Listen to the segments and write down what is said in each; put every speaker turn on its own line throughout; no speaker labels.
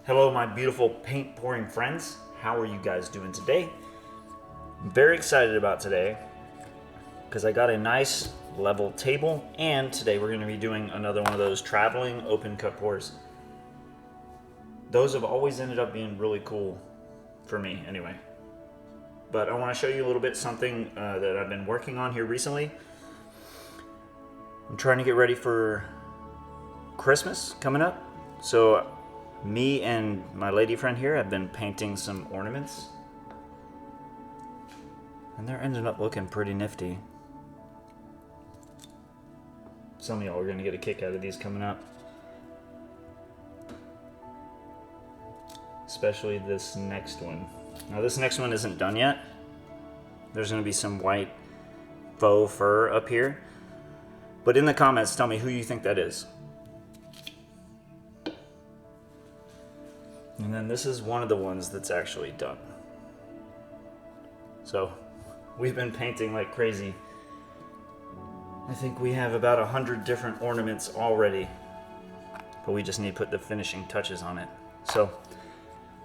Hello, my beautiful paint pouring friends. How are you guys doing today? I'm very excited about today because I got a nice level table, and today we're going to be doing another one of those traveling open cut pours. Those have always ended up being really cool for me anyway. But I want to show you a little bit something that I've been working on here recently. I'm trying to get ready for Christmas coming up. So me and my lady friend here have been painting some ornaments, and they're ending up looking pretty nifty. Some of y'all are going to get a kick out of these coming up, especially this next one. Now this next one isn't done yet. There's going to be some white faux fur up here, but in the comments tell me who you think that is. And then this is one of the ones that's actually done. So we've been painting like crazy. I think we have about 100 different ornaments already, but we just need to put the finishing touches on it. So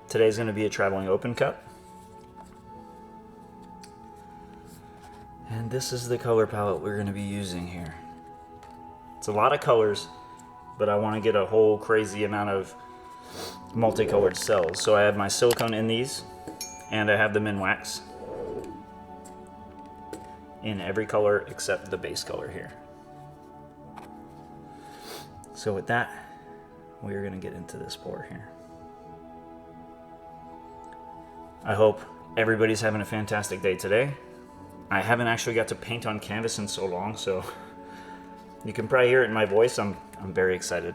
today's going to be a traveling open cut. And this is the color palette we're going to be using here. It's a lot of colors, but I want to get a whole crazy amount of multicolored cells. So I have my silicone in these, and I have them in wax in every color except the base color here. So with that, we're going to get into this pour here. I hope everybody's having a fantastic day today. I haven't actually got to paint on canvas in so long, so you can probably hear it in my voice. I'm very excited.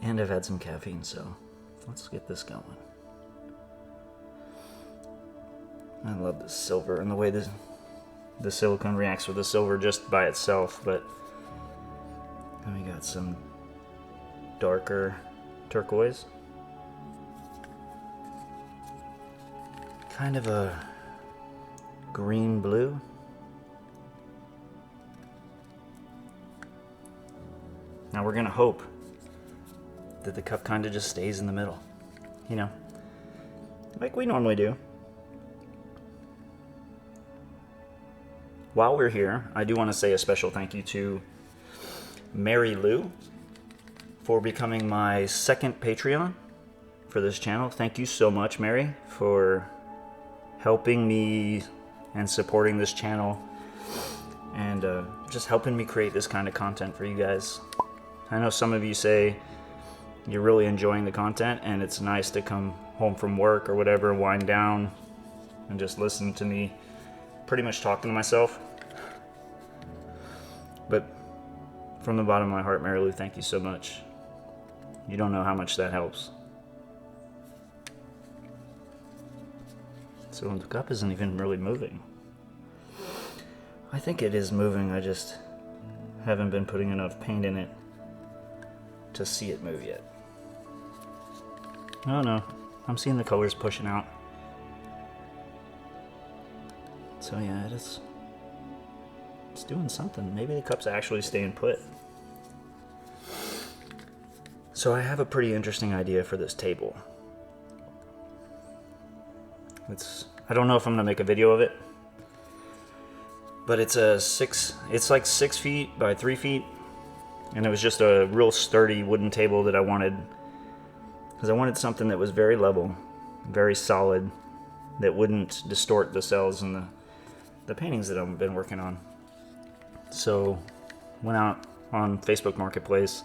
And I've had some caffeine, so let's get this going. I love the silver and the way the silicone reacts with the silver just by itself, but then we got some darker turquoise. Kind of a green blue. Now we're gonna hope that the cup kind of just stays in the middle, you know, like we normally do. While we're here, I do want to say a special thank you to Mary Lou for becoming my second Patreon for this channel. Thank you so much, Mary, for helping me and supporting this channel and just helping me create this kind of content for you guys. I know some of you say you're really enjoying the content, and it's nice to come home from work or whatever, wind down, and just listen to me pretty much talking to myself. But from the bottom of my heart, Mary Lou, thank you so much. You don't know how much that helps. So the cup isn't even really moving. I think it is moving, I just haven't been putting enough paint in it to see it move yet. Oh no, I'm seeing the colors pushing out. So yeah, it's doing something. Maybe the cup's actually staying put. So I have a pretty interesting idea for this table. I don't know if I'm gonna make a video of it, but it's like 6 feet by 3 feet, and it was just a real sturdy wooden table that I wanted, because I wanted something that was very level, very solid, that wouldn't distort the cells in the paintings that I've been working on. So went out on Facebook Marketplace,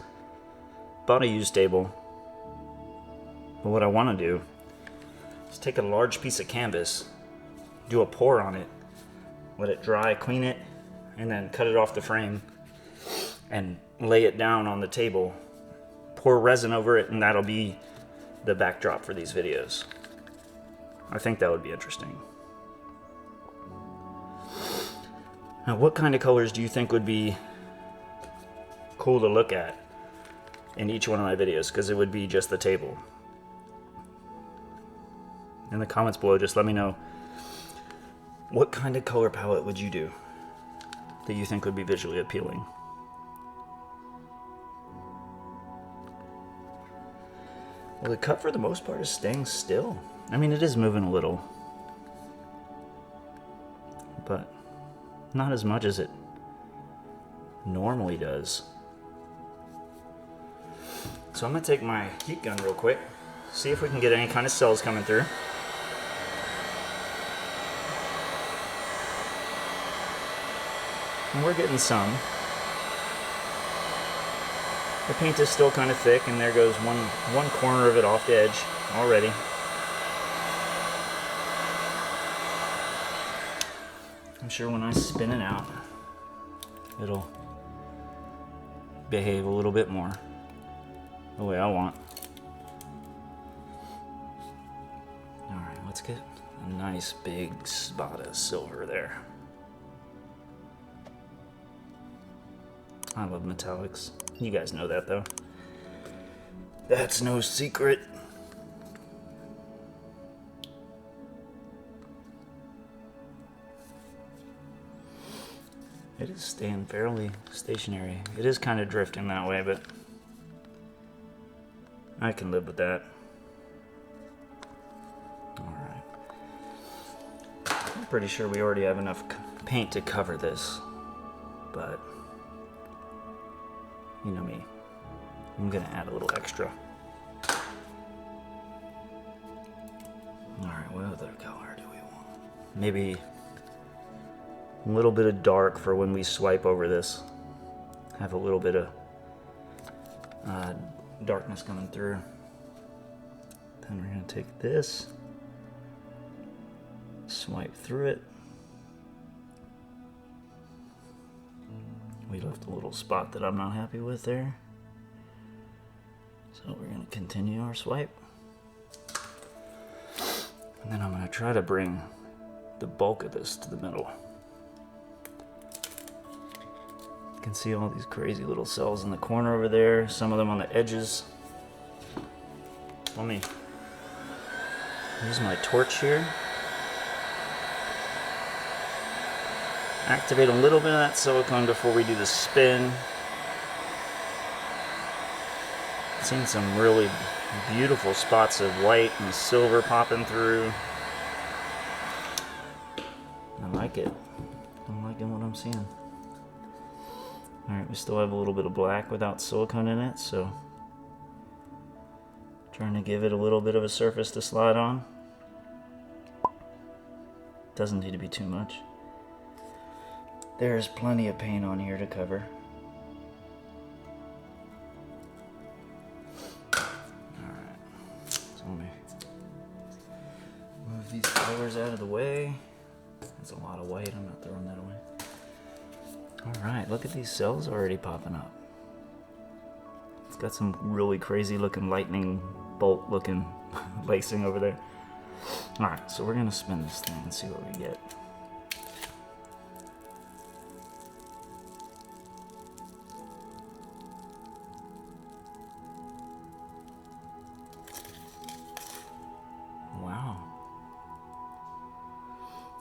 bought a used table. But what I want to do is take a large piece of canvas, do a pour on it, let it dry, clean it, and then cut it off the frame and lay it down on the table, pour resin over it, and that'll be the backdrop for these videos. I think that would be interesting. Now, what kind of colors do you think would be cool to look at in each one of my videos? Because it would be just the table. In the comments below, just let me know, what kind of color palette would you do that you think would be visually appealing? Well, the cup for the most part is staying still. I mean, it is moving a little, but not as much as it normally does. So I'm gonna take my heat gun real quick, see if we can get any kind of cells coming through. And we're getting some. The paint is still kind of thick, and there goes one corner of it off the edge already. I'm sure when I spin it out, it'll behave a little bit more the way I want. Alright, let's get a nice big spot of silver there. I love metallics. You guys know that though. That's no secret. It is staying fairly stationary. It is kind of drifting that way, but I can live with that. Alright. I'm pretty sure we already have enough paint to cover this, but you know me, I'm gonna add a little extra. Alright, what other color do we want? Maybe a little bit of dark for when we swipe over this. Have a little bit of darkness coming through. Then we're gonna take this, swipe through it. We left a little spot that I'm not happy with there. So we're going to continue our swipe. And then I'm going to try to bring the bulk of this to the middle. You can see all these crazy little cells in the corner over there, some of them on the edges. Let me use my torch here. Activate a little bit of that silicone before we do the spin. Seeing some really beautiful spots of white and silver popping through. I like it. I'm liking what I'm seeing. Alright, we still have a little bit of black without silicone in it, so trying to give it a little bit of a surface to slide on. Doesn't need to be too much. There's plenty of paint on here to cover. Alright, so let me move these colors out of the way. That's a lot of white, I'm not throwing that away. Alright, look at these cells already popping up. It's got some really crazy looking lightning bolt looking lacing over there. Alright, so we're gonna spin this thing and see what we get.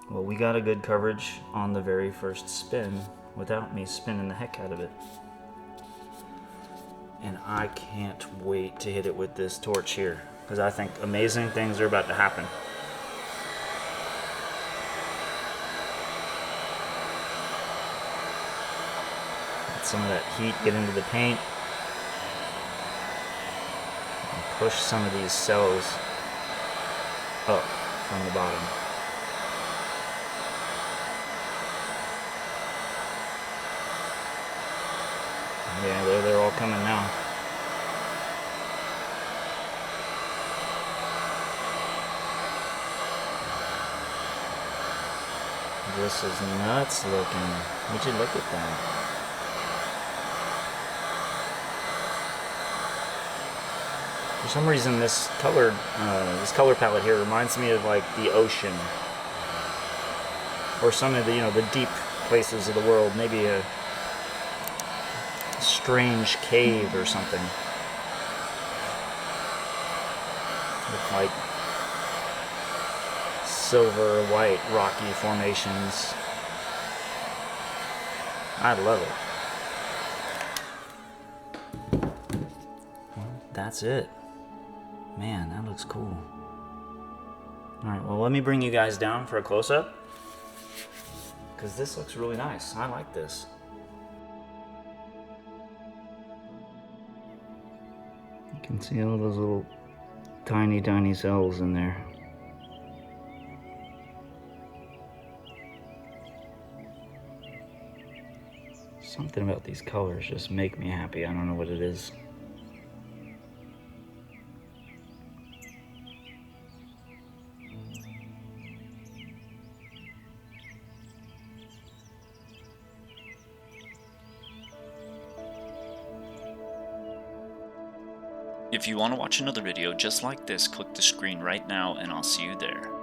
Well, we got a good coverage on the very first spin without me spinning the heck out of it. And I can't wait to hit it with this torch here, because I think amazing things are about to happen. Let some of that heat get into the paint. And push some of these cells up from the bottom. Yeah, they're all coming now. This is nuts looking. Would you look at that? For some reason, this color palette here reminds me of like the ocean, or some of the the deep places of the world. Maybe a strange cave or something with like silver white rocky formations. I love it. Well, that's it. Man, that looks cool. Alright, well let me bring you guys down for a close-up, because this looks really nice. I like this. You can see all those little tiny cells in there. Something about these colors just make me happy. I don't know what it is.
If you want to watch another video just like this, click the screen right now and I'll see you there.